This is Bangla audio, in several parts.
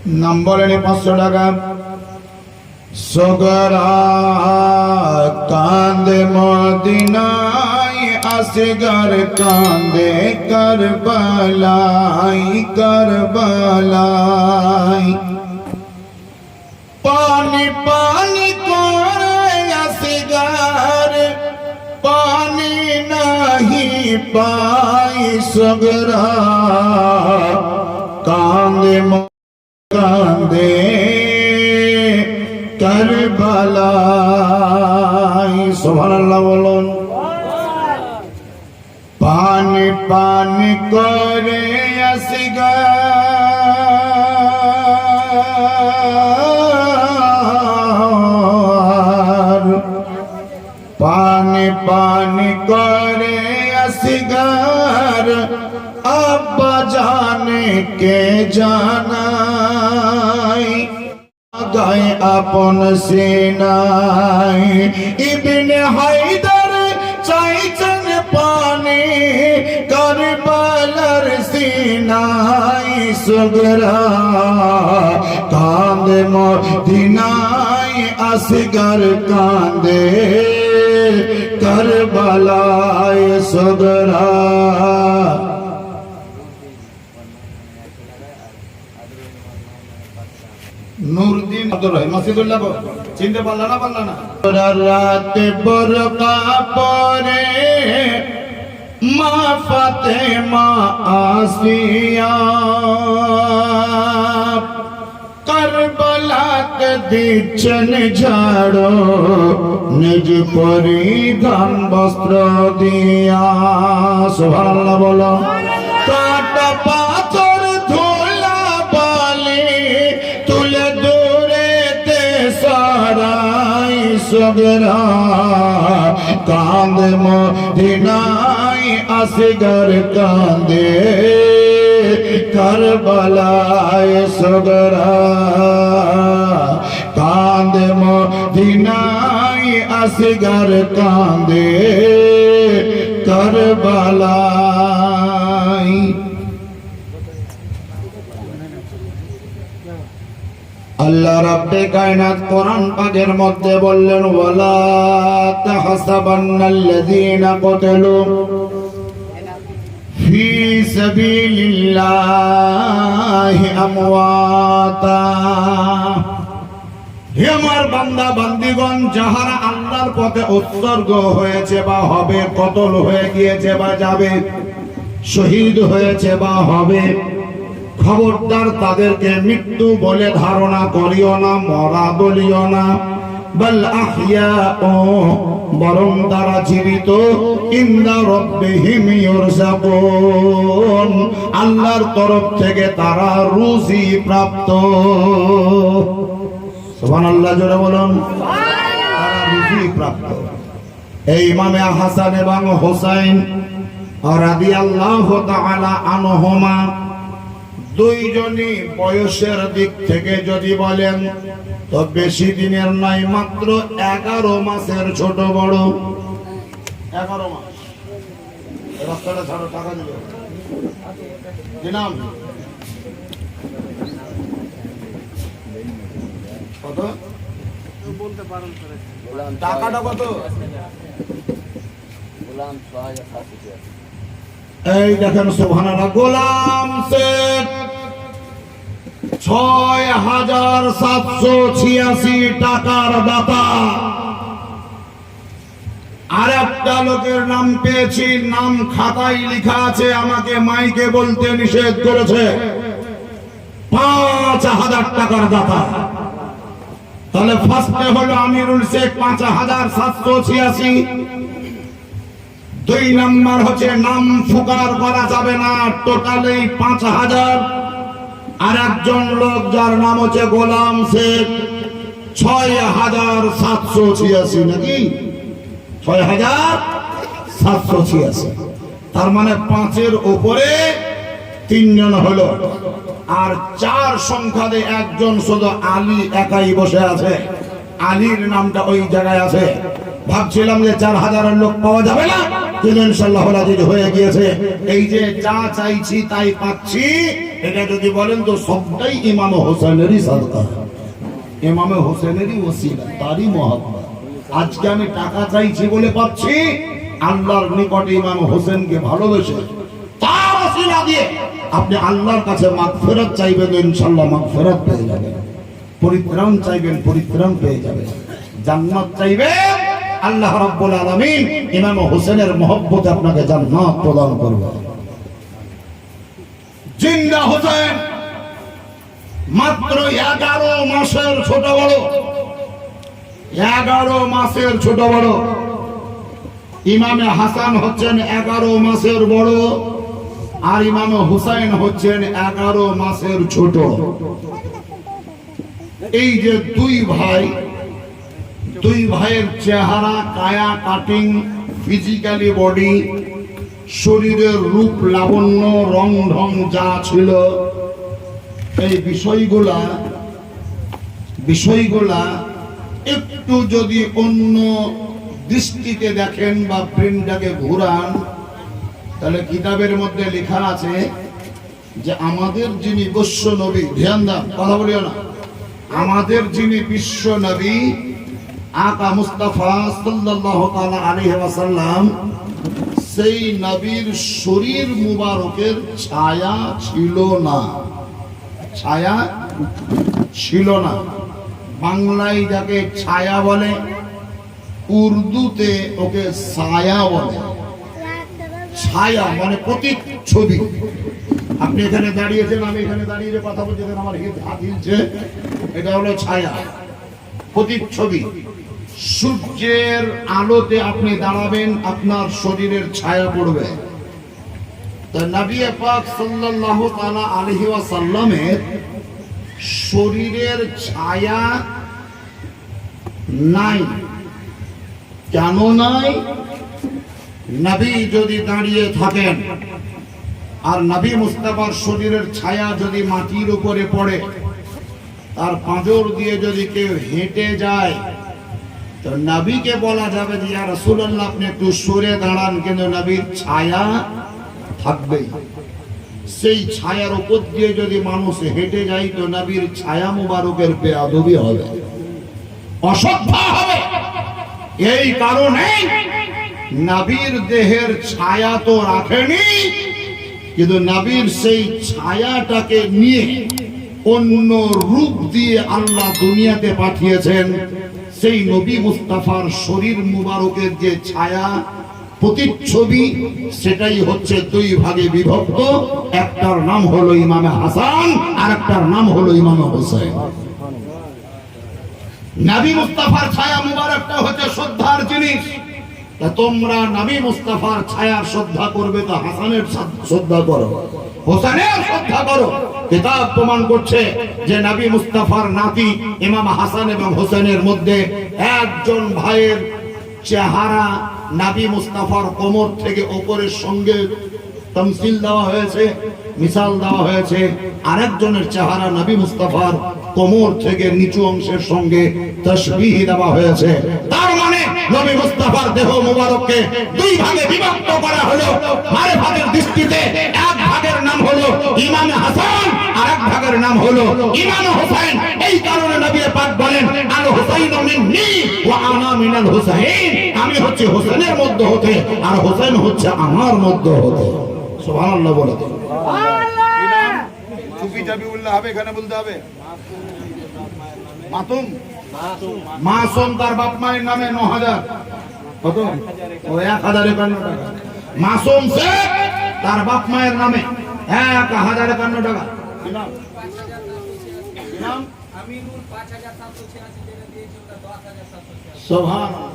নাম বলেন 500 টাকা। সগরা কান্দে মদিনায়, আসগর কান্দে করবলাই করবলাই। পানি পানি করে আসগর, পানি নাহি পাই। সগরা কান্দে কান্দে করবলাই। সুবহানাল্লাহ বলুন। পানি পানি করে আসগর, পানি পানি করে আসগর। আব্বা জানে কে জানাই, গায়ে আপন সিনাই। ইবনে হায়দার চাইছেন পানি কারবালার সিনাই। সগরা কান্দে মদিনায়, আসগর কান্দে করবলায়। সগরা নুরুদ্দিন আব্দুর রহিম মাসিদুল্লাহ চিনতে পারলা না? পারলা না? রাতে বরকা পরে মা ফাতেমা আসিয়া, কারবালাতে দিচ্ছেন ঝাড়ো নিজ পরিধান বস্ত্র দিয়া। সুবহানাল্লাহ বলো। কাটা পাথর ধুলা বালি তুলে দূরেতে সারাই। সগরা কান্দে মদিনায়, আসগর কান্দে করবলায়। সগরা কান্দে মদিনায়, আসগর কান্দে করবলায়। আল্লাহ রাব্বে কায়নাত কোরআন পাকের মধ্যে বললেন, ওয়ালা তাহসাবান্নাল্লাযীনা কাতালু ফি সাবিলিল্লাহি আমওয়াতা। হে আমার বান্দা বান্দিগণ, যাহারা আল্লাহর পথে উৎসর্গ হয়েছে বা হবে, কতল হয়ে গিয়েছে বা যাবে, শহীদ হয়েছে বা হবে, খবরদার তাদেরকে মৃত্যু বলে ধারণা করিও না, মরা বলিও না। বাল আহইয়াউ, বরং তারা জীবিত। ইনদা রাব্বিহিম ইউরযাকুন, আল্লাহর তরফ থেকে তারা রুজি প্রাপ্ত। সুবহানাল্লাহ জোরে বলুন। তারা রুজি প্রাপ্ত। এই ইমামে হাসান এবং হোসাইন রাদিয়াল্লাহু তাআলা আনহুমা দুইজনই বয়সের দিক থেকে যদি বলেন তো বেশি দিনের নয়, মাত্র 11 মাসের ছোট বড়। 11 মাস। রাস্তাটা ছাড়ো, টাকা দিবে। দিনাম কত বলতে পারেন? টাকাটা কত? এই দেখেন সুবহানাল্লাহ, গোলাম সেট ৬৭৮৬ টাকার দাতা। আর একটা লোকের নাম পেয়েছি, নাম খাতায় লেখা আছে, আমাকে মাইকে বলতে নিষেধ করেছে, ৫০০০ টাকার দাতা। তাহলে ফার্স্টে হলো আমিরুল শেখ ৫৭৮৬। ২ নাম্বার হচ্ছে নাম ফুকার করা যাবে না, টোটালি ৫০০০। আর একজন লোক যার নাম হচ্ছে গোলাম শেখ ৬৭৮৬ নাকি ৬৭৮৬। তার মানে ৫-এর উপরে ৩ জন হলো। আর ৪ সংখ্যাতে একজন শুধু আলী একাই বসে আছে। আলীর নামটা ওই জায়গায় আছে। ভাবছিলাম যে ৪০০০ লোক পাওয়া যাবে না, কিন্তু ইনশাআল্লাহ হাজির হয়ে গিয়েছে। এই যে যা চাইছি তাই পাচ্ছি, এটা যদি বলেন তো সবটাই ইমাম হোসেনেরই সাদকা, ইমাম হোসেনেরই ওসিলা, তারই মহব্বত। আজকে আমি টাকা চাইছি বলে পাচ্ছি, আল্লাহর নিকটে ইমাম হোসেনকে ভালোবেসে তার ওসিলা দিয়ে আপনি আল্লাহর কাছে মাগফিরাত চাইবেন, ইনশাআল্লাহ মাগফিরাত পেয়ে যাবেন। পরিত্রাণ চাইবেন, পরিত্রাণ পেয়ে যাবেন। জান্নাত চাইবেন, আল্লাহ রাব্বুল আলামিন ইমাম হোসেনের মহব্বতে আপনাকে জান্নাত প্রদান করবে। জিন্দা হোসেন মাত্র 11 মাসের ছোট বড়, 11 মাসের ছোট বড়। ইমামে হাসান হচ্ছেন 11 মাসের বড়, আর ইমামে হুসাইন হচ্ছেন 11 মাসের ছোট। এই যে দুই ভাই, দুই ভাইয়ের চেহারা, কায়া, কাটিং, ফিজিক্যালি বডি, শরীরের রূপ লাবণ্য, রং ঢং যা ছিল, এই বিষয়গুলা একটু যদি অন্য দৃষ্টিতে দেখেন বা প্রিন্টটাকে ঘুরান, তাহলে কিতাবের মধ্যে লেখা আছে যে আমাদের যিনি বিশ্ব নবী, ধ্যান দাও, কথা বলিও না, আমাদের যিনি বিশ্ব নবী আকা মুস্তাফা সাল্লাল্লাহু তাআলা আলাইহি ওয়াসাল্লাম, সেই নবীর শরীর মুবারকের ছায়া ছিল না, ছায়া ছিল না। বাংলায় যাকে ছায়া বলে, উর্দুতে ওকে ছায়া বলে। ছায়া মানে প্রতিচ্ছবি। আপনি এখানে দাঁড়িয়েছেন, আমি এখানে দাঁড়িয়ে কথা বলছি, আমার হাত হিলছে, এটা হলো ছায়া, প্রতিচ্ছবি। সূর্যের আলোতে আপনি দাঁড়াবেন, আপনার শরীরের ছায়া পড়বে। তো নবী পাক সাল্লাল্লাহু তাআলা আলাইহি ওয়াসাল্লামের শরীরের ছায়া নাই। কেন নাই? নবী যদি দাঁড়িয়ে থাকেন আর নবী মুস্তাফার শরীরের ছায়া যদি মাটির উপরে পড়ে, তার পাঁজর দিয়ে যদি কেউ হেঁটে যায়, তো নবীকে বলা যাবে যে ইয়া রাসূলুল্লাহ আপনি একটু সরে দাঁড়ান, কিন্তু নবীর ছায়া থাকবেই। সেই ছায়ার উপর দিয়ে যদি মানুষ হেঁটে যায়, তো নবীর ছায়া মুবারকের বেয়াদবি হবে, অসভ্য হবে। এই কারণে নবীর দেহের ছায়া তো রাখেনি, কিন্তু নবীর সেই ছায়াটাকে নিয়ে অন্য রূপ দিয়ে আল্লাহ দুনিয়াতে পাঠিয়েছেন। সেই নবী মুস্তাফার শরীর মুবারকের যে ছায়া, প্রতিচ্ছবি, সেটাই হচ্ছে দুই ভাগে বিভক্ত। একটার নাম হলো ইমামে হাসান, আর একটার নাম হলো ইমামে হোসেন। নবী মুস্তাফার ছায়া মুবারকটা হচ্ছে শ্রদ্ধার জিনিস। তোমরা নবী মুস্তাফার ছায়ার শ্রদ্ধা করবে, তো হাসানের শ্রদ্ধা করো, হোসেনের শ্রদ্ধা করো। কিতাব প্রমাণ করছে যে নবী মুস্তাফার নাতি ইমাম হাসান এবং হোসেনের মধ্যে একজন ভাইয়ের চেহারা নবী মুস্তাফার কোমর থেকে উপরের সঙ্গে তামসিল দেওয়া হয়েছে, মিসাল দেওয়া হয়েছে। আরেকজনের চেহারা নবী মুস্তাফার কোমর থেকে নিচু অংশের সঙ্গে তাসবিহ দেওয়া হয়েছে। তার মানে নবী মুস্তাফার দেহ মুবারককে দুই ভাগে বিভক্ত করা হলো। মারিফাতের দৃষ্টিতে এক ভাগের নাম হলো ইমাম হাসান, আর এক ভাগের নাম হলো ইমাম হোসেন। এই কারণে নবী পাক বলেন আল হুসাইনু মিন্নি ওয়া আনা মিনাল হুসাইন, আমি হচ্ছে হোসেনের মধ্য হতে, আর হোসেন হচ্ছে আমার মধ্য হতে। সুবহানাল্লাহ বলে সুবহানাল্লাহ। চুপি চাপি বললে হবে, এখানে বলতে হবে মাতুম, মাসুম তার বাপ মায়ের নামে 9000, কত? ও 1051 টাকা। মাসুম শেখ তার বাপ মায়ের নামে 1051 টাকা। কি নাম? কি নাম? আমিনুল 5786 যেটা দিয়েছে ওটা 10786। সুবহানাল্লাহ।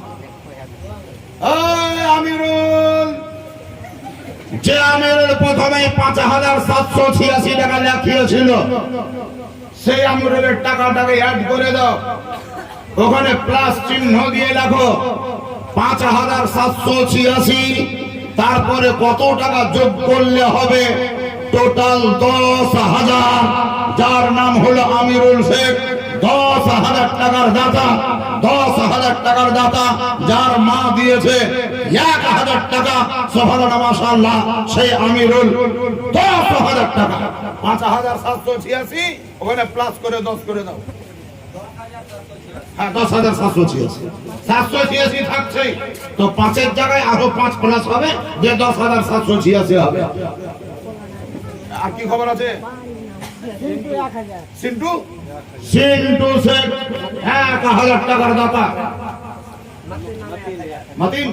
এই আমিনুল, যে আমিরুল প্রথমে 5786 টাকা লেখিয়েছিল, সেই আমিরুলের টাকাটাকে অ্যাড করে দাও, ওখানে প্লাস চিহ্ন দিয়ে লেখো 5786। তারপরে কত টাকা যোগ করলে হবে? টোটাল 10,000। যার নাম হলো আমিরুল শেখ 10,000 টাকার দাতা, 10,000 টাকার দাতা যার মা দিয়েছে 1,000 টাকা, সুবহানাল্লাহ মাশাআল্লাহ, সেই আমিরুল 10,000 টাকা, 5,786, ওখানে প্লাস করে 10 করে দাও। হ্যাঁ 10,786, 786 থাকছে তো 5 এর জায়গায় আরো 5 প্লাস হবে, যে 10,786 হবে। আর কি খবর আছে? সিন্টু সিন্টু শেখ 1,000 টাকার দাতা, মাতিম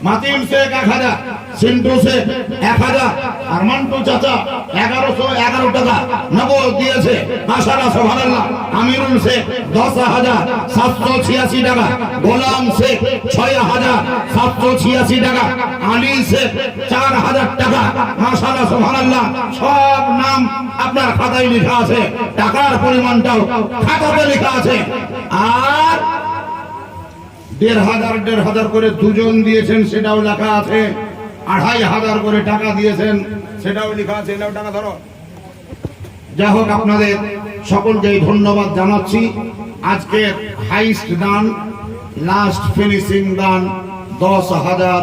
মাতিম শেখ 1,000, সিন্টু শেখ 1,000, আর মন্টু চাচা 1,111 টাকা নগদ দিয়েছে, মাশাআল্লাহ সুবহানাল্লাহ। আমিরুল শেখ 10,786 টাকা, গোলাম শেখ 6,786 টাকা, আলী শেখ 4,000 টাকা, মাশাআল্লাহ সুবহানাল্লাহ। সব নাম আপনার খাতায় লেখা আছে, টাকার পরিমাণটাও খাতাতে লেখা আছে। আর 1,500 করে দুজন দিয়েছেন, সেটাও লেখা আছে। 2,500 করে টাকা দিয়েছেন, সেটাও লেখা আছে। এটাও টাকা ধরো। যাই হোক, আপনাদের সকলকে ধন্যবাদ জানাচ্ছি। আজকে হাইস্ট দান, লাস্ট ফিনিশিং দান 10,000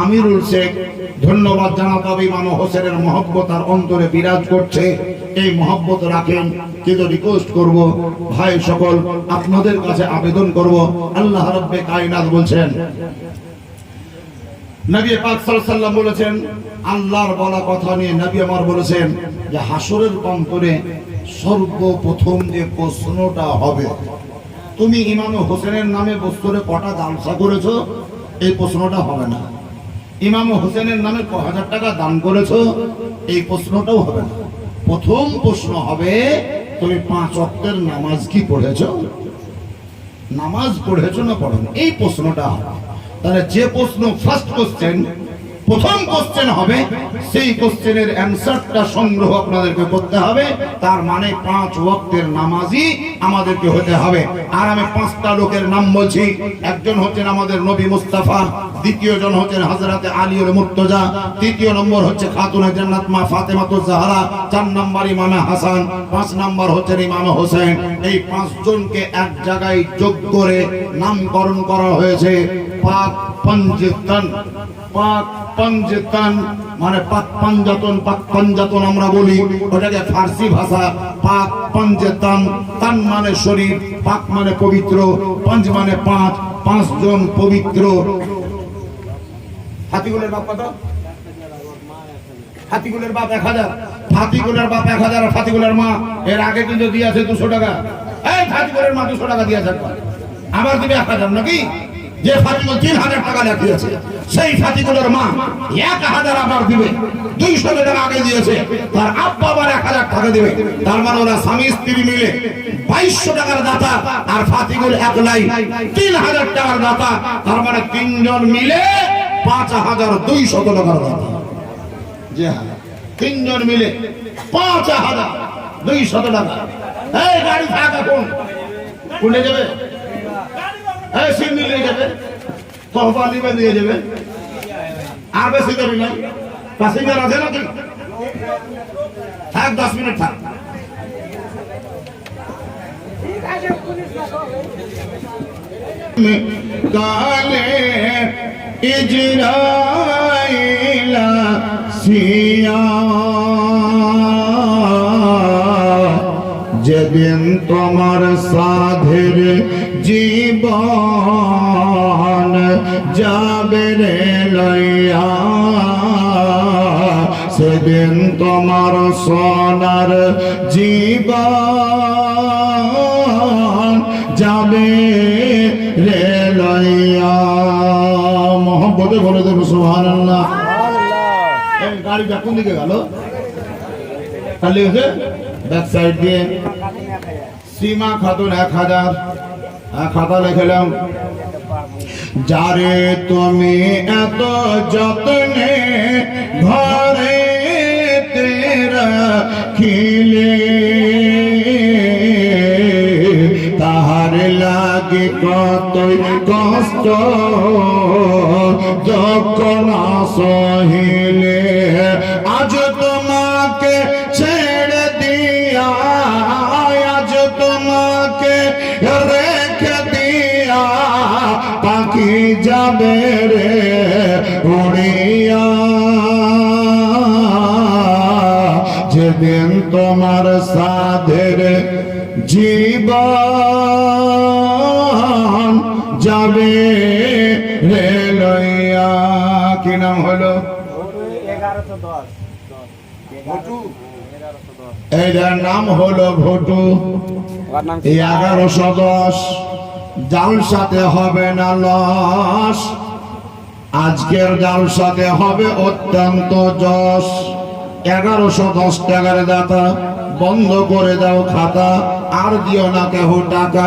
আমিরুল শেখ। ধন্যবাদ জানাতে হবে, ইমাম হোসেনের মহব্বত আর অন্তরে বিরাজ করছে, এই মহব্বত রাখেন। কিন্তু রিকোয়েস্ট করব ভাই সকল, আপনাদের কাছে আবেদন করব, আল্লাহ রাব্বে কায়নাত বলছেন, নবী পাক সাল্লাল্লাহু আলাইহি ওয়াসাল্লাম বলেছেন, আল্লাহর বলা কথা নিয়ে নবী আমার বলেছেন যে হাসরের প্রান্তরে সর্বপ্রথম যে প্রশ্নটা হবে, তুমি ইমাম হোসেনের নামে বছরে কটা জালসা করেছো, এই প্রশ্নটা হবে না। ইমাম হোসেনের নামে ক হাজার টাকা দান করেছো, এই প্রশ্নটাও হবে না। প্রথম প্রশ্ন হবে, তুমি 5 ওয়াক্তের নামাজ কি পড়েছো, নামাজ পড়েছো না পড়োনি, এই প্রশ্নটা হবে। তাহলে যে প্রশ্ন ফার্স্ট কোশ্চেন, প্রথম কোশ্চেন হবে, সেই কোশ্চেনের অ্যানসারটা সংগ্রহ আপনাদেরকে করতে হবে। তার মানে 5 ওয়াক্তের নামাজই আমাদেরকে হতে হবে। আর আমি 5টা লোকের নাম বলছি। একজন হচ্ছেন আমাদের নবী মুস্তাফা, দ্বিতীয় জন হচ্ছেন হযরতে আলীউল মুর্তজা, তৃতীয় নম্বর হচ্ছে খাতুনে জান্নাত মা ফাতেমাতুজ জাহরা, 4 নম্বর ইমাম হাসান, 5 নম্বর হচ্ছেন ইমাম হোসেন। এই 5 জনকে এক জায়গায় যোগ করে নামকরণ করা হয়েছে পাক পঞ্জতন। পাক পঞ্জতন মানে পাক পঞ্জতন, পাক পঞ্জতন আমরা বলি, ওটাকে ফার্সি ভাষা পাক পঞ্জতন। তন মানে শরীর, পাক মানে পবিত্র, পঞ্জ মানে 5, 5 জন পবিত্র। হাতিগুলের বাপ কত? হাতিগুলের বাপ 1,000, হাতিগুলের বাপ 1,000, আর হাতিগুলের মা এর আগে কিন্তু দিয়েছে 200 টাকা। এই হাতিগুলের মা 200 টাকা দিয়েছে, আবার দিবে 1,000 নাকি? যে ফাতিমা 3,000 টাকা দিয়েছে, সেই ফাতিগুলের মা 1,000 আবার দিবে। 200 টাকা আগে দিয়েছে, তার আব্বা আবার 1,000 টাকা দিবে। তার মানে ওরা স্বামী স্ত্রী মিলে 2,200 টাকার দাতা, আর ফাতিগুল একলাই 3,000 টাকার দাতা। তার মানে 3 জন মিলে 5,200 টাকার দাতা। জি হ্যাঁ, 3 জন মিলে 5,200 টাকা। এই গাড়ি থাক, এখন কোনে যাবে? এই সিন্নি নিয়ে যাবে, তহবালি নিয়ে যাবে। আর বেশি দেরি নাই, প্যাসেঞ্জার আছে নাকি? থাক, 10 মিনিট থাক। কালে ইজরাইলা সিয়া, যেদিন তোমার সাধের জীবন যাবে রে লইয়া, সেদিন তোমার সোনার জীবন যাবে রে লইয়া। মোহাম্মদে বলে দেব সুবহানাল্লাহ। এই গাড়িটা কোন দিকে গেল? খালি হয়েছে ব্যাক সাইড দিয়ে। সীমা খাতুন 1,000, খাতা লিখলাম। যারে তুমি এত যত্নে ঘরে তেরা খিলে, তাহার লাগে কতই কষ্ট যখন সহিলে। আজ তোমাকে ছেড়ে দিয়া, আজ তোমাকে দিকে রেখে দিয়া পাখি যাবে রে উড়িয়া। যেদিন তোমার সাধের জীবন যাবে রে লইয়া। কি নাম হলো? এইটার নাম হলো ভটু। 1110 জালসাতে হবে না লস, আজকের জালসাতে হবে অত্যন্ত যশ। 1110 টাকার দাতা, বন্ধ করে দাও খাতা, আর দিও না কেহ টাকা।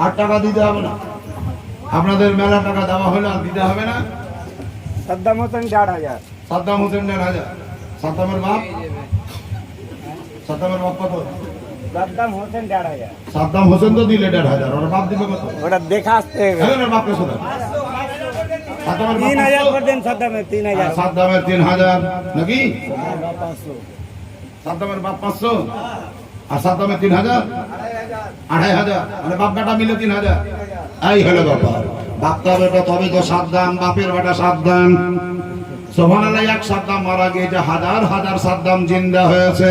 আর টাকা দিতে হবে না, আপনাদের মেলা টাকা দেওয়া হলে আর দিতে হবে না। সাদ্দাম হোসেন 4,000, সাদ্দাম হোসেন 1,000। সাদ্দামের বাপ, সাদ্দামের বাপ কত? সাদ্দাম হোসেন 4,000। সাদ্দাম হোসেন তো দিলে 1,500, ওর বাপ দিবে কত? ওটা দেখা আসতে হবে। ওর বাপ কত? সাদ্দামের 3,000 করে দেন। সাদ্দামের 3,000। সাদ্দামের 3,000 নাকি? সাদ্দামের বাপ 500 আর সাদ্দামের 3,000, 2,500, মানে বাপ বেটা মিলে 3,000। এই হলো ব্যাপার। বাপটা বেটা তবে তো সাদ্দাম, বাপের বেটা সাদ্দাম। সুবহানাল্লাহ। এক সাদ্দাম মারা গিয়েছে, হাজার হাজার সাদ্দাম জিন্দা হয়েছে।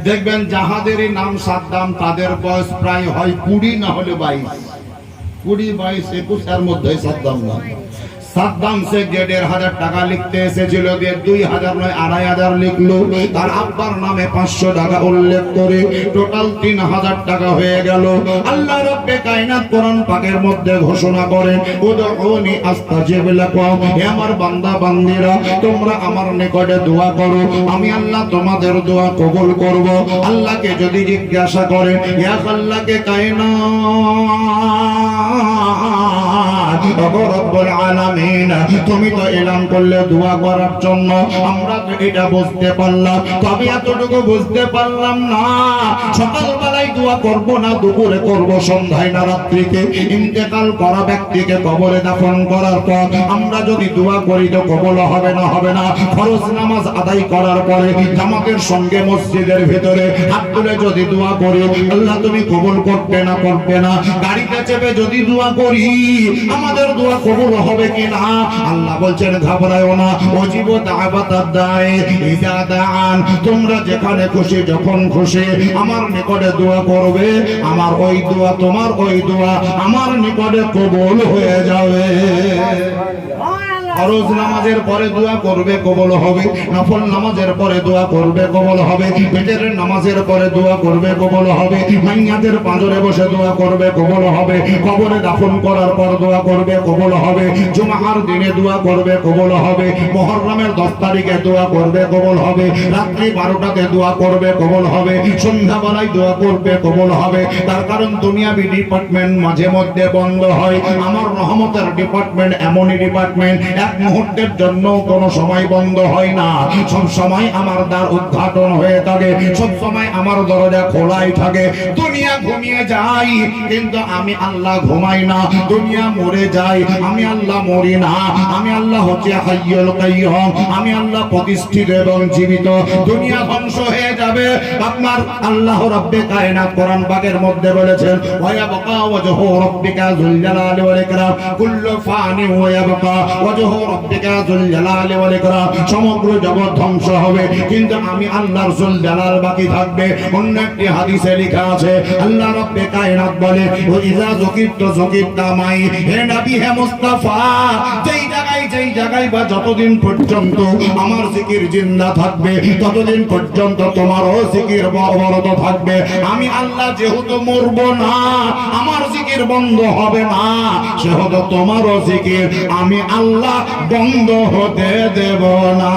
দেখবেন যাহাদেরই নাম সাদ্দাম তাদের বয়স প্রায় হয় 20 না হলে 22, 20, 22, 21 এর মধ্যে সাদ্দাম নাম। সাদ্দাম সে 1,500 টাকা লিখতে এসেছিল, দিয়ে 2,000 নয় 2,500 লিখলো। তার আব্বার নামে 500 টাকা উল্লেখ করে টোটাল 3,000 টাকা হয়ে গেল। আল্লাহ রাব্বে কায়নাত কোরআন পাকের মধ্যে ঘোষণা করেন, উদউনি আস্তাজিব লাকুম। হে আমার বান্দা বান্দীরা, তোমরা আমার নিকটে দোয়া করো, আমি আল্লাহ তোমাদের দোয়া কবুল করব। আল্লাহকে যদি জিজ্ঞাসা করেন, ইয়া আল্লাহকে কায়নাত রব্বুল আলামিন, তুমি তো এলান করলে দোয়া করার জন্য, আমরা তো এটা বুঝতে পারলাম, তবে এতটুকু বুঝতে পারলাম না সকালবেলায় দোয়া করব না দুপুরে করব, সন্ধ্যায় না রাত্রিতে। ইন্তেকাল করা ব্যক্তিকে কবরে দাফন করার পর আমরা যদি দোয়া করি তো কবুল হবে না? হবে না। ফরজ নামাজ আদায় করার পরে জামাতের সঙ্গে মসজিদের ভিতরে হাত তুলে যদি দোয়া করি, আল্লাহ তুমি কবুল করবে না? করবে না। গাড়িতে চেপে যদি দোয়া করি, আমাদের দোয়া কবুল হবে কিনা? আল্লাহ বলছেন ঘাবড়ায়ও না, ওয়াজিব দাওয়াতাদ দাঈ ইযা দাআন। তোমরা যেখানে খুশি যখন খুশি আমার নিকটে দোয়া করবে, আমার ওই দোয়া, তোমার ওই দোয়া আমার নিকটে কবুল হয়ে যাবে। ফরজ নামাজের পরে দোয়া করবে, কবুল হবে। নফল নামাজের পরে দোয়া করবে, কবুল হবে। পেটের নামাজের পরে দোয়া করবে, কবুল হবে। মাইয়াদের পাঁজরে বসে দোয়া করবে, কবুল হবে। কবরে দাফন করার পর দোয়া করবে, কবুল হবে। জুমার দিনে দোয়া করবে, কবুল হবে। মুহররমের 10 তারিখে দোয়া করবে, কবুল হবে। রাত্রি 12টাতে দোয়া করবে, কবুল হবে। সন্ধ্যাবেলায় দোয়া করবে, কবুল হবে। তার কারণ দুনিয়াবি ডিপার্টমেন্ট মাঝে মধ্যে বন্ধ হয়, আমার রহমতের ডিপার্টমেন্ট এমনই ডিপার্টমেন্ট, এক মুহূর্তের জন্য কোনো সময় বন্ধ হয় না। সব সময় আমার দ্বার উদ্ঘাটন হয়ে থাকে, সব সময় আমার দরজা খোলাই থাকে। দুনিয়া ঘুমিয়ে যায় কিন্তু আমি আল্লাহ ঘুমাই না। দুনিয়া মরে যায়, আমি আল্লাহ মরি না। আমি আল্লাহ হচ্ছে হাইয়ুল কাইয়ুম, আমি আল্লাহ প্রতিষ্ঠিত এবং জীবিত। দুনিয়া ধ্বংস হয়ে যাবে, আপনার আল্লাহ রাব্বে কায়নাত কোরআন পাকের মধ্যে বলেছেন, ওয়া ইয়াবকা ওয়াজহু রাব্বিকা যুল জালালি ওয়াল ইকরাম, কুল্লু ফানি ওয়া ইয়াবকা ওয়াজহু রাব্বিকা যুল জালালি ওয়াল ইকরাম। সমগ্র জগৎ ধ্বংস হবে কিন্তু আমি আল্লাহর যুল জালাল বাকি থাকবে। অন্য একটি হাদিসে লেখা আছে, আল্লাহ রাব্বে কায়নাত বলে, ও ইযা যুকিরতু যুকিরতা মাই। হে নবী, হে মুস্তাফা, যেই জায়গায় বা যতদিন পর্যন্ত আমার জিকির জিন্দা থাকবে ততদিন পর্যন্ত তোমারও জিকির অবরত থাকবে। আমি আল্লাহ যেহেতু মরব না, আমার জিকির বন্ধ হবে না, সেহেতু তোমারও জিকির আমি আল্লাহ বন্ধ হতে দেব না।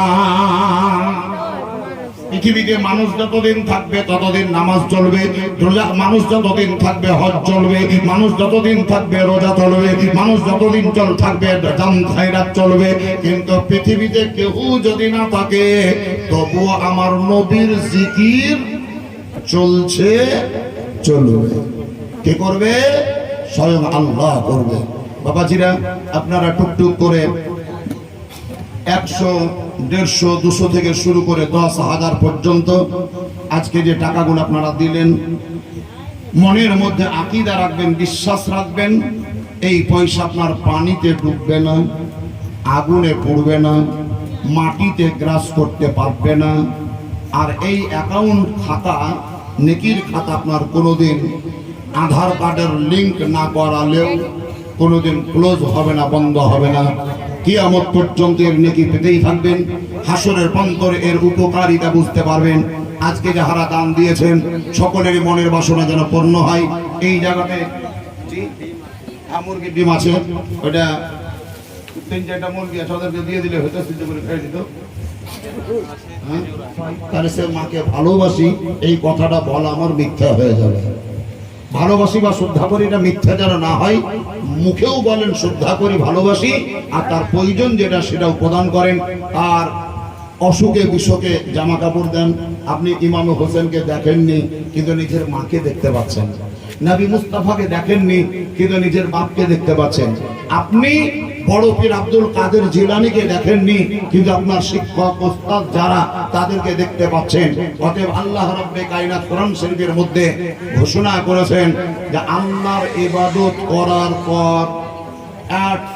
পৃথিবীতে মানুষ যতদিন থাকবে ততদিন নামাজ চলবে, মানুষ যতদিন থাকবে হজ চলবে, মানুষ যতদিন থাকবে রোজা চলবে, মানুষ যতদিন থাকবে জান খায়রাত চলবে। কিন্তু পৃথিবীতে কেউ যদি না থাকে তবুও আমার নবীর জিকির চলছে, চলবে। কে করবে? স্বয়ং আল্লাহ করবে। বাবাজিরা, আপনারা টুকটুক করে 100, 150, 200 থেকে শুরু করে 10,000 পর্যন্ত আজকে যে টাকাগুলো আপনারা দিলেন, মনের মধ্যে আকীদা রাখবেন, বিশ্বাস রাখবেন, এই পয়সা আপনার পানিতে ডুববে না, আগুনে পড়বে না, মাটিতে গ্রাস করতে পারবে না। আর এই অ্যাকাউন্ট খাতা, নেকির খাতা আপনার কোনোদিন আধার কার্ডের লিংক না করালেও কোনোদিন ক্লোজ হবে না, বন্ধ হবে না। কিয়ামত পর্যন্ত এর নেকি পেতেই থাকবেন। হাসরের প্রান্তরে এর উপকারিতা বুঝতে পারবেন। আজকে যাহারা দান দিয়েছেন সকলেরই মনের বাসনা যেন পূর্ণ হয়। এই জায়গাতে মুরগির ডিম আছে, ওটা 3-4টা মুরগি আছে, ওদেরকে দিয়ে দিলে হয়তো সিদ্ধ করে খেয়ে দিত। তাহলে সে মাকে ভালোবাসি এই কথাটা বলা আমার মিথ্যা হয়ে যাবে। ভালোবাসি বা শ্রদ্ধা করি এটা মিথ্যা যেন না হয়, মুখেও বলেন শ্রদ্ধা করি, ভালোবাসি, আর তার প্রয়োজন যেটা সেটাও প্রদান করেন। আর অসুখে বিসুখে জামা কাপড় দেন। আপনি ইমাম হোসেনকে দেখেননি কিন্তু নিজের মাকে দেখতে পাচ্ছেন, নবী মুস্তাফাকে দেখেননি কিন্তু নিজের বাপকে দেখতে পাচ্ছেন। আপনি বড় পীর আব্দুল কাদের জিলানীকে দেখেননি কিন্তু আপনার শিক্ষক ওস্তাদ যারা তাদেরকে দেখতে পাচ্ছেন। অতএব আল্লাহ রাব্বে কায়নাত কোরআন শরীফের মধ্যে ঘোষণা করেছেন যে আল্লাহর ইবাদত করার পর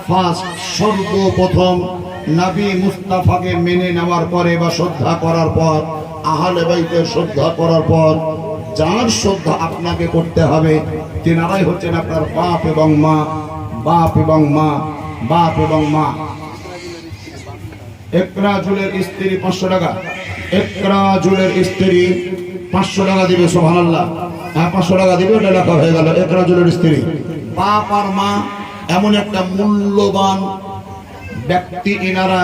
ফার্স্ট সর্বপ্রথম নবী মুস্তাফাকে মেনে নেওয়ার পরে বা শ্রদ্ধা করার পর, আহলে বাইতের শ্রদ্ধা করার পর যার শ্রদ্ধা আপনাকে করতে হবে তিনারাই হচ্ছেন আপনার বাপ এবং মা। বাপ এবং মা, বাপ এবং মা। একরা জুলের স্ত্রী 500 টাকা, একরা জুলের স্ত্রী 500 টাকা দিবে। সুবহানাল্লাহ, 500 টাকা দিবে, ওটা লেখা হয়ে গেল। একরা জুলের স্ত্রী। বাপ আর মা এমন একটা মূল্যবান ব্যক্তি এনারা।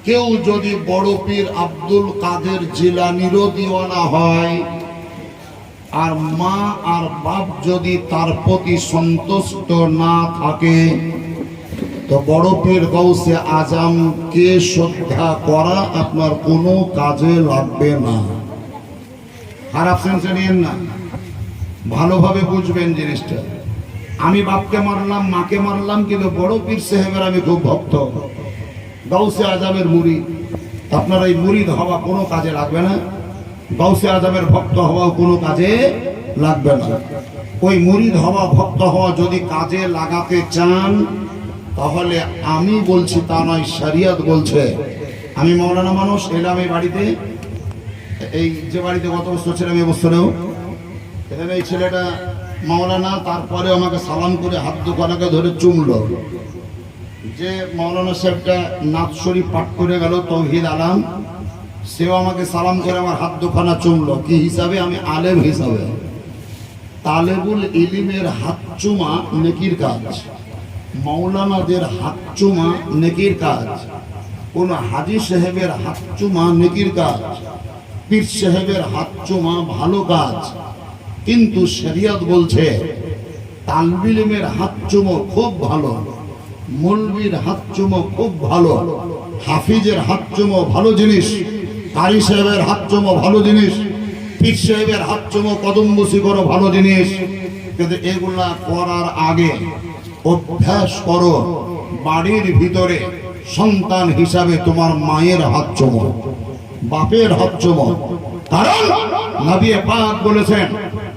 কেউ যদি বড় পীর আব্দুল কাদের জিলানীরও দিওয়ানা হয় আর মা আর বাপ যদি তার প্রতি সন্তুষ্ট না থাকে তো বড় পীর গাউসে আজমকে শ্রদ্ধা করা আপনার কোনো কাজে লাগবে না। খারাপ সেন্সে নিয়েন না, ভালোভাবে বুঝবেন জিনিসটা। আমি বাপকে মারলাম, মাকে মারলাম, কিন্তু বড় পীর সাহেবের আমি খুব ভক্ত, গাউসে আজমের মুরিদ। আপনার এই মুরিদ হওয়া কোনো কাজে লাগবে না, গাউসে আজমের ভক্ত হওয়াও কোনো কাজে লাগবে না। ওই মুরিদ হওয়া, ভক্ত হওয়া যদি কাজে লাগাতে চান তাহলে আমি বলছি তা নয়, শরিয়ত বলছে। আমি মাওলানা মানুষ, এলাম এই বাড়িতে, এই যে বাড়িতে গত বছর ছিলাম এই বছরেও, এখানে এই ছেলেটা মাওলানা, তারপরে আমাকে সালাম করে হাত দুখানাকে ধরে চুমলো। যে মাওলানা সাহেবটা নাথ শরীফ পাঠ করে গেল, তৌহিদ আলাম, সেও আমাকে সালাম করে আমার হাত দুখানা চুমলো। কি হিসাবে? আমি আলেম হিসাবে। তালেবুল ইলিমের হাত চুমা নেকির কাজ, মাওলানাদের হাত চুমা নেকির কাজ, কোন হাজী সাহেবের হাত চুমা নেকির কাজ, পীর সাহেবের হাত চুমা ভালো কাজ। কিন্তু শরিয়ত বলছে তালবুল ইলমের হাত চুমো খুব ভালো, মৌলবীর হাত চুমো খুব ভালো, হাফিজের হাত চুমো ভালো জিনিস, কারি সাহেবের হাত চুমো ভালো জিনিস, পীর সাহেবের হাত চুমো কদমবুসি করো ভালো জিনিস। কিন্তু এগুলা করার আগে অভ্যাস করো বাড়ির ভিতরে সন্তান হিসাবে তোমার মায়ের হাত চুমো, বাপের হাত চুমো। কারণ নবী পাক বলেছেন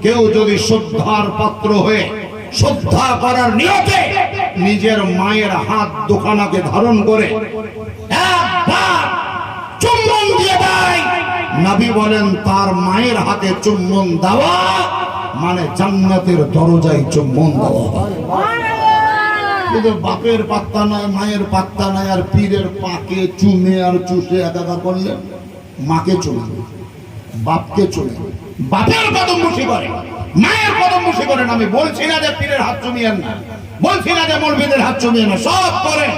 কেউ যদি শ্রদ্ধার পাত্র হয়ে শ্রদ্ধা করার নিয়তে নিজের মায়ের হাত দুখানাকে ধারণ করে একবার চুম্বন দিয়ে দেয়, নবী বলেন তার মায়ের হাতে চুম্বন দেওয়া মানে জান্নাতের দরজায় চুম্বন দেওয়া। কিন্তু বাপের পাত্তা নাই, মায়ের পাত্তা নাই, আর পীরের পাকে চুমে আর চুষে একাকার করলেন। মাকে চুমে, বাপকে চুমে, বাপের কদম মুঠি করে, মায়ের কদম মুঠি করেন। আমি বলছি না যে পীরের হাত চুমিয়েন না, বলছি না যে মৌলবীদের হাত চুমিয়েন না, সব করেন,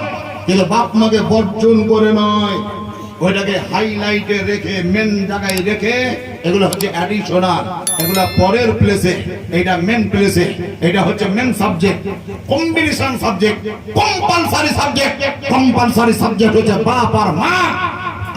কিন্তু বাপ মাকে বর্জন করে নয়, ওইটাকে হাইলাইটে রেখে মেন জায়গায় রেখে। এগুলো হচ্ছে অ্যাডিশনাল, এগুলো পরের প্লেসে, এটা মেন প্লেসে। এটা হচ্ছে main subject, combination subject, compulsory subject. Compulsory subject হচ্ছে বাপ আর মা,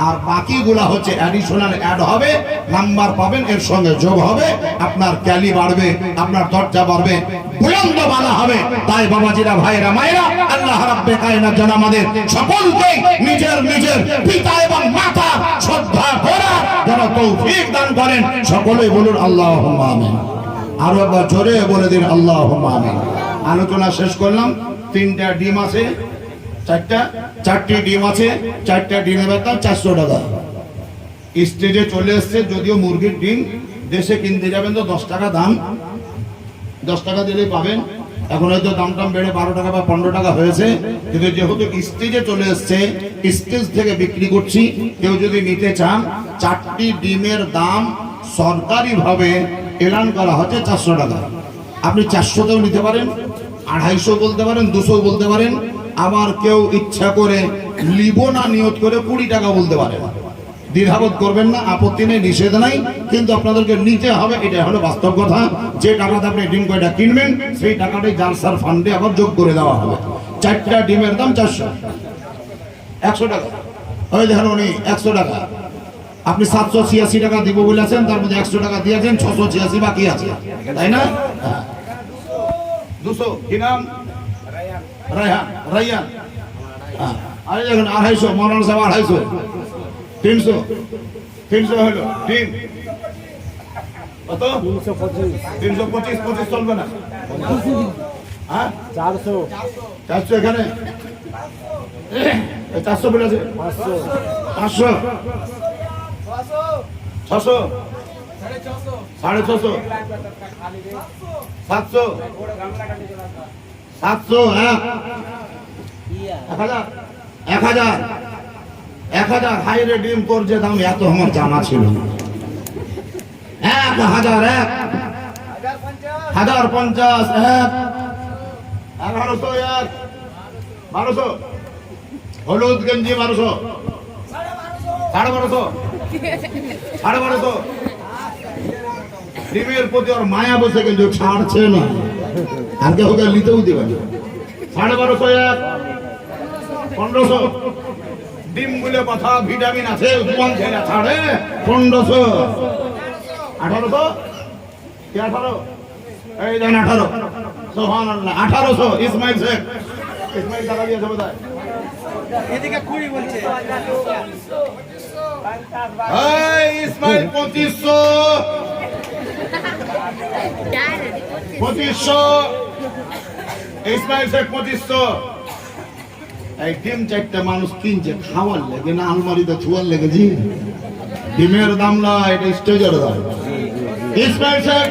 আর বাকিগুলা হচ্ছে অ্যাডিশনাল অ্যাড হবে, নাম্বার পাবেন, এর সঙ্গে যোগ হবে, আপনার ক্যালি বাড়বে, আপনার দরজা বাড়বে, বুলন্দ বালা হবে। তাই বাবাজিরা, ভাইরা, মায়েরা, আল্লাহ রাব্বে কায়নাত যেন আমাদের সকলকে নিজের নিজের পিতা এবং মাতা শ্রদ্ধা করার যেন তৌফিক দান করেন। সকলেই বলুন আল্লাহুম্মা আমিন। আরো একবার জোরে বলে দিন আল্লাহুম্মা আমিন। আলোচনা শেষ করলাম। 3টা ডিম আছে, 4টি ডিম আছে, 4টা ডিমের দাম 400 টাকা। স্টেজে চলে এসছে, যদিও মুরগির ডিম দেশে কিনতে যাবেন তো 10 টাকা দাম, 10 টাকা দিলেই পাবেন। এখন হয়তো দাম বেড়ে 12 টাকা বা 15 টাকা হয়েছে, কিন্তু যেহেতু স্টেজে চলে এসছে, স্টেজ থেকে বিক্রি করছি। কেউ যদি নিতে চান, 4টি ডিমের দাম সরকারিভাবে এলান করা হচ্ছে 400 টাকা। আপনি 400তেও নিতে পারেন, 250 বলতে পারেন, 200 বলতে পারেন। আবার কেউ ইচ্ছা করে লিব না নিয়ত করে 20 টাকা বলতে পারেন। দ্বিধাবোধ করবেন না, আপত্তি নেই, নিষেধ নাই, কিন্তু আপনাদেরকে নিতে হবে। এটা হলো বাস্তব কথা। যে টাকাতে আপনি ডিম কয়টা কিনবেন, সেই টাকাটাই জালসার ফান্ডে আবার যোগ করে দেওয়া হবে। 4টা ডিমের দাম 400, 100 টাকা। ওই দেখেন উনি 100 টাকা, আপনি 786 টাকা দিব বলেছেন, তার মধ্যে 100 টাকা দিয়েছেন, 686 বাকি আছে, তাই না? 200 কি নাম? রায়হান, রায়হান। আরে দেখুন 250, মৌলানা সাহেব 250, 300, 300 হলো ডিম। কত? 325 325, 25 চলবে না। হ্যাঁ 400 400 এখানে 400 বলেছে, 500 500, 600, 650, 700, 700, 1000, হাইরে ডিম তোর যে দাম এত আমার জানা ছিল না। 1000, 1050, 1100, 1200, হলুদ গেঞ্জি 1200, 1250, 1250। ডিমের প্রতি ওর মায়া বসে কিন্তু ছাড়ছে না, আর কেউ নিতেও দেবে না। 1250, 1500। ডিম গুলো কথা ভিটামিন আছে, জোয়ান ছেলে ছাড়ে। 1500, 1800, 18, এই দেন 18, সুবহানাল্লাহ, 1800। ইসমাইল শেখ, ইসমাইল টাকা দিয়েছে বোধহয়। এদিকে 20 বলছে। এই ইসমাইল 2500, 2500, ইসমাইল শেখ 2500। এই ডিম 4টা মানুষ কিনছে খাওয়ার লেগে না আলমারিতে ছুয়ার লেগেছি। ডিমের দাম না, এটা স্টেজের দাম। ইসমাইল শেখ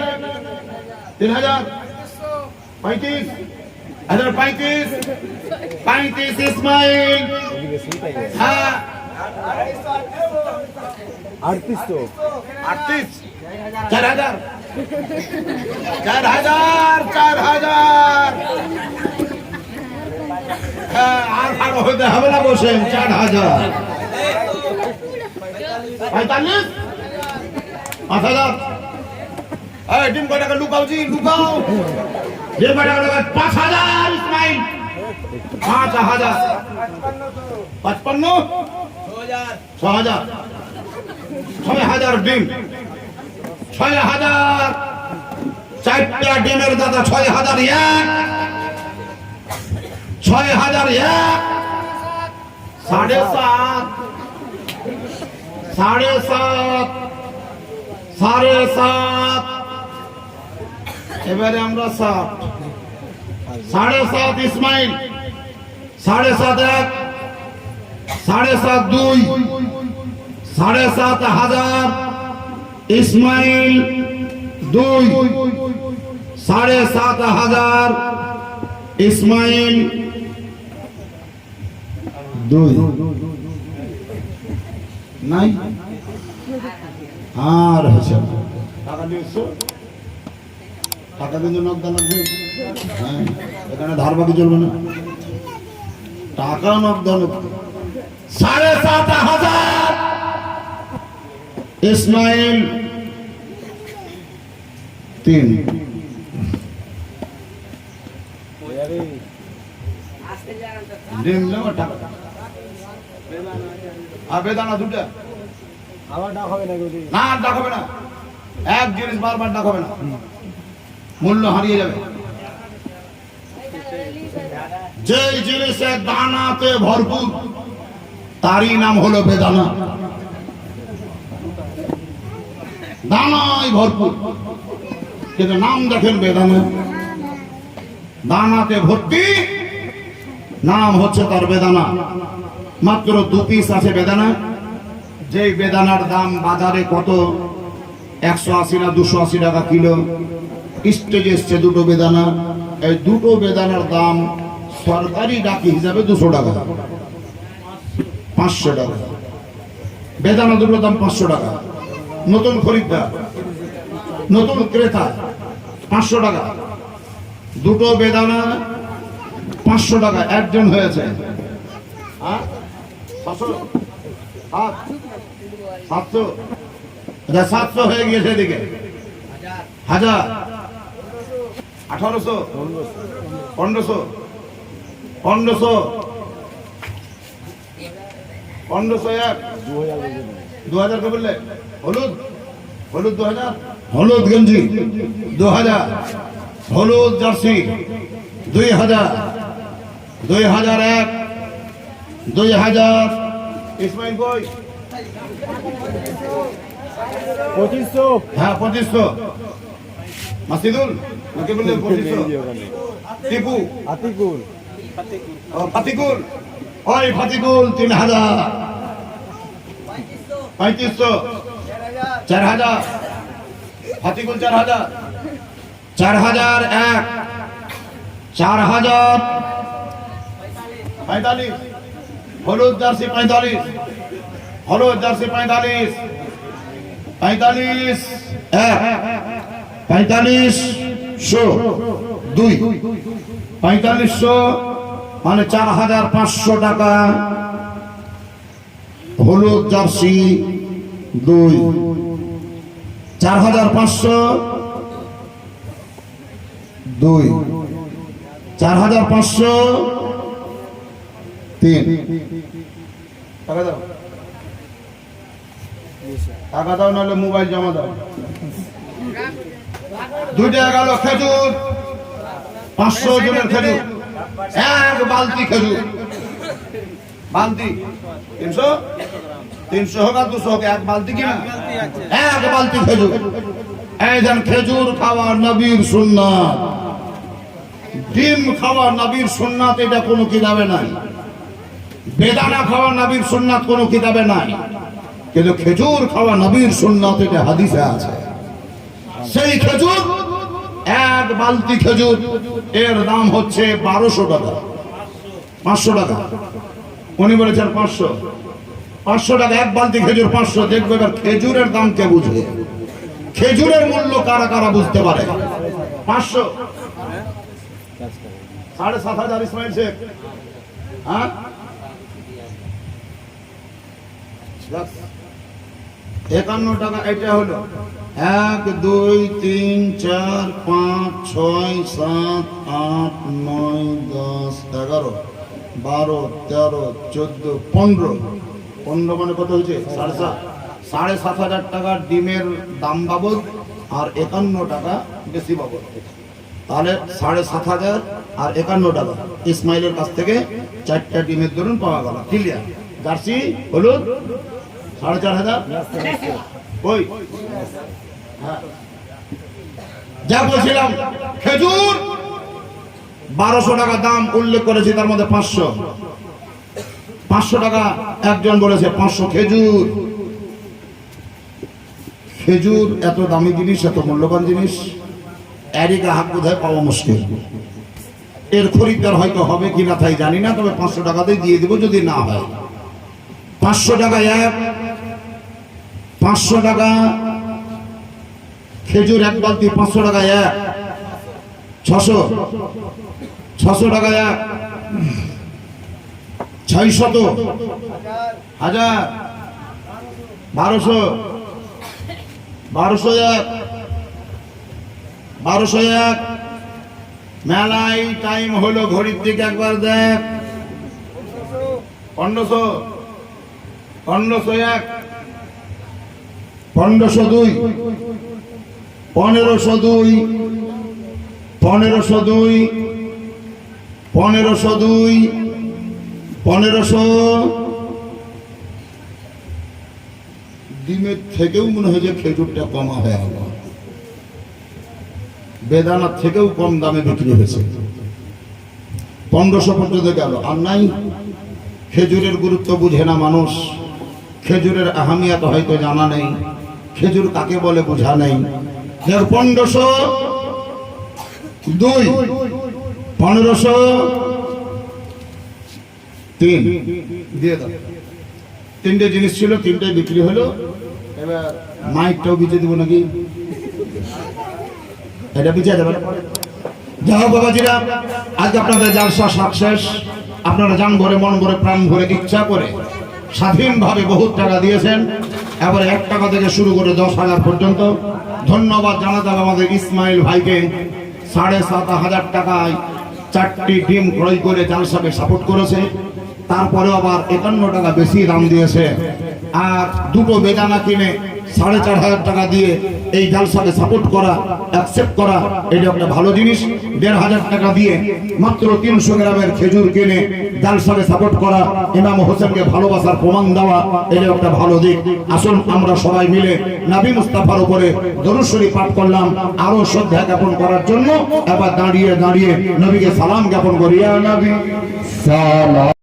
3000, 35, 35 ইসমাইল। হ্যাঁ 3800 38, 4000, 4000। হ্যাঁ আর ভালো হতে হবে না, বসেন। 4000, 45, 5000। এই ডিম কয় টাকা লুকাও জি, লুকাও। ডিম কয় টাকা? 5000 ইসমাইল। 5000, 55, 6000, 6000 ডিম, 6000। 4টা ডিমের দাদা 6001, 6001, 7.5, 7.5, 7.5। এবারে আমরা 7, 7.5 ইসমাইল, 7.5 1, 7.5 2, 7,500 ইসমাইল 2, 7,500 ইসমাইল 2। নাই আর হচ্ছে টাকা দিয়েছো, টাকা কিন্তু নগদ লাগবে। হ্যাঁ এখানে ধার বাকি চলবে না, টাকা নগদ। 7,500 ইসমাইল 3। ডিম নেওয়া টাকা আর বেদানা দুটা আবার ডাক হবে না গদি না, ডাক হবে না। এক জিনিস বারবার ডাক হবে না, মূল্য হারিয়ে যাবে। যে জিনিসের দানাতে ভরপুর তারই নাম হলো বেদানা। দানায় ভরপুর, কিন্তু নাম দেখেন বেদানা, দানাতে ভর্তি, নাম হচ্ছে তার বেদানা। মাত্র 2 পিস আছে বেদানা। যেই বেদানার দাম বাজারে কত, 180 না 280 টাকা কিলো। স্টেজে এসছে দুটো বেদানা, এই দুটো বেদানার দাম সরকারি ডাকি হিসাবে 200 টাকা, 500 টাকা। বেদানা দুটো দাম 500 টাকা। নতুন খরিদ্দার, নতুন ক্রেতা 500 টাকা। দুটো বেদানা 500 টাকা, একজন হয়েছে। হ্যাঁ 700 700 হয়ে গিয়েছে। এদিকে 1000, 1800, 1500, 1500, 1501, 2000 কে বললে? হলুদ, হলুদ 2000, হলুদ গঞ্জি 2000, হলুদ জার্সি 2000, 2001, 2000। ইসমাইল কই? 2500। হ্যাঁ 2500। মাসিদুল নাকি বললেন 2500? টিপু, আতিকুল। ও ফাতিকুল, ওই ফাতিকুল 3000, 3500, 4000, ফাতিকুল 4000, 4001, 4000, 45, হলুদ জার্সি 45, হলুদ জার্সি 45, 45, 4500, 2, 4500 মানে 4500 টাকা। হলুদ জার্সি 2, 4500, 2, 4500, 3 টাকা দাও, টাকা দাও, নাহলে মোবাইল জমা দাও। 2 টাকা গেল খেজুর, 500 জনের খেজুর, 1 বালতি খেজুর। বালতি 300, 300 হোক আর 200 হোক, 1 বালতি কিনা, 1 বালতি খেজুর। এই যেন খেজুর খাওয়া নবীর সুন্নাত, ডিম খাওয়া নবীর সুন্নাত, এটা কোনো কিতাবে নাই। বেদানা খাওয়া নবীর সুন্নাত কোনো কিতাবে নাই, কিন্তু খেজুর খাওয়া নবীর সুন্নাত এটা হাদিসে আছে। সেই খেজুর, 1 বালতি খেজুর, এর দাম হচ্ছে 1200 টাকা, 500 টাকা। উনি বলেছেন 500, 500 টাকা 1 বালতি খেজুর 500। দেখবে এবার খেজুরের দাম কে বুঝবে, খেজুরের মূল্য কারা কারা বুঝতে পারে। 500, 7500 ইসমাইল শেখ। হ্যাঁ 51 টাকা। এটা হলো 1 2 3 4 5 6 7 8 9 10 11 12 13 14 15, 15 মানে কত হয়েছে? 7,500 টাকা ডিমের দাম বাবদ আর 51 টাকা বেশি বাবদ, তাহলে 7,500 আর 51 টাকা ইসমাইলের কাছ থেকে 4টা ডিমের দরুন পাওয়া গেল। ক্লিয়ার? জার্সি হলুদ 4,500। ওই হ্যাঁ যা বলছিলাম, খেজুর 1200 টাকা দাম উল্লেখ করেছি, তার মধ্যে 500 টাকা একজন বলেছে। 500 খেজুর। খেজুর এত দামি জিনিস, এত মূল্যবান জিনিস, এরই গ্রাহক বোধহয় পাওয়া মুশকিল। এর খরিদ্দার হয়তো হবে কিনা তাই জানি না, তবে 500 টাকাতেই দিয়ে দেবো যদি না হয়। 500 টাকা 1, 500 টাকা খেজুর 1 বালতি, 500 টাকা 1, 600 টাকা 1, 600, 1000, 1200, 1201, 1201। মেলায় টাইম হলো, ঘড়ির দিকে একবার দেখ। 1500, 1501, 1502, 1502, 1502, 1502, 1500। ডিমের থেকেও মনে হয় যে খেজুরটা কমা হয়ে গেল। বেদানার থেকেও কম দামে বিক্রি হয়েছে, 1500 পর্যন্ত গেল। আর নাই, খেজুরের গুরুত্ব বুঝে না মানুষ, খেজুরের আহমিয়ত হয়তো জানা নেই, খেজুর কাকে বলে বোঝা নেই। 1502, 1503 দিয়ে দাও। তিনটে জিনিস ছিল, তিনটাই বিক্রি হলো। এবার মাইকটাও বিচে দিব নাকি? এটা বিচে যাবে। যাই হোক বাবাজিরা, আজ আপনাদের জালসা সাকসেস। আপনারা জান ভরে, মন ভরে, প্রাণ ভরে, ইচ্ছা করে স্বাধীনভাবে বহুত টাকা দিয়েছেন। এবারে 1 টাকা থেকে শুরু করে 10,000 পর্যন্ত। ধন্যবাদ জানাতে হবে আমাদের ইসমাইল ভাইকে, 7,500 টাকায় 4টি ডিম ক্রয় করে জালসাকে সাপোর্ট করেছে। তারপরেও আবার 51 টাকা বেশি দাম দিয়েছে। আর 2টো বেদানা কিনে 4,500 টাকা দিয়ে এই জালসাকে সাপোর্ট করা, অ্যাকসেপ্ট করা, এটা একটা ভালো জিনিস। 1,500 টাকা দিয়ে মাত্র 300 গ্রামের খেজুর কিনে জালসাকে সাপোর্ট করা, ইমাম হোসেনকে ভালোবাসার প্রমাণ দেওয়া, এটা একটা ভালো দিক। আসুন আমরা সবাই মিলে নবী মুস্তাফার উপরে দরুদ শরীফ পাঠ করলাম আরো শ্রদ্ধা জ্ঞাপন করার জন্য। এবার দাঁড়িয়ে দাঁড়িয়ে নবীকে সালাম জ্ঞাপন করি। ইয়া নবী সালাম।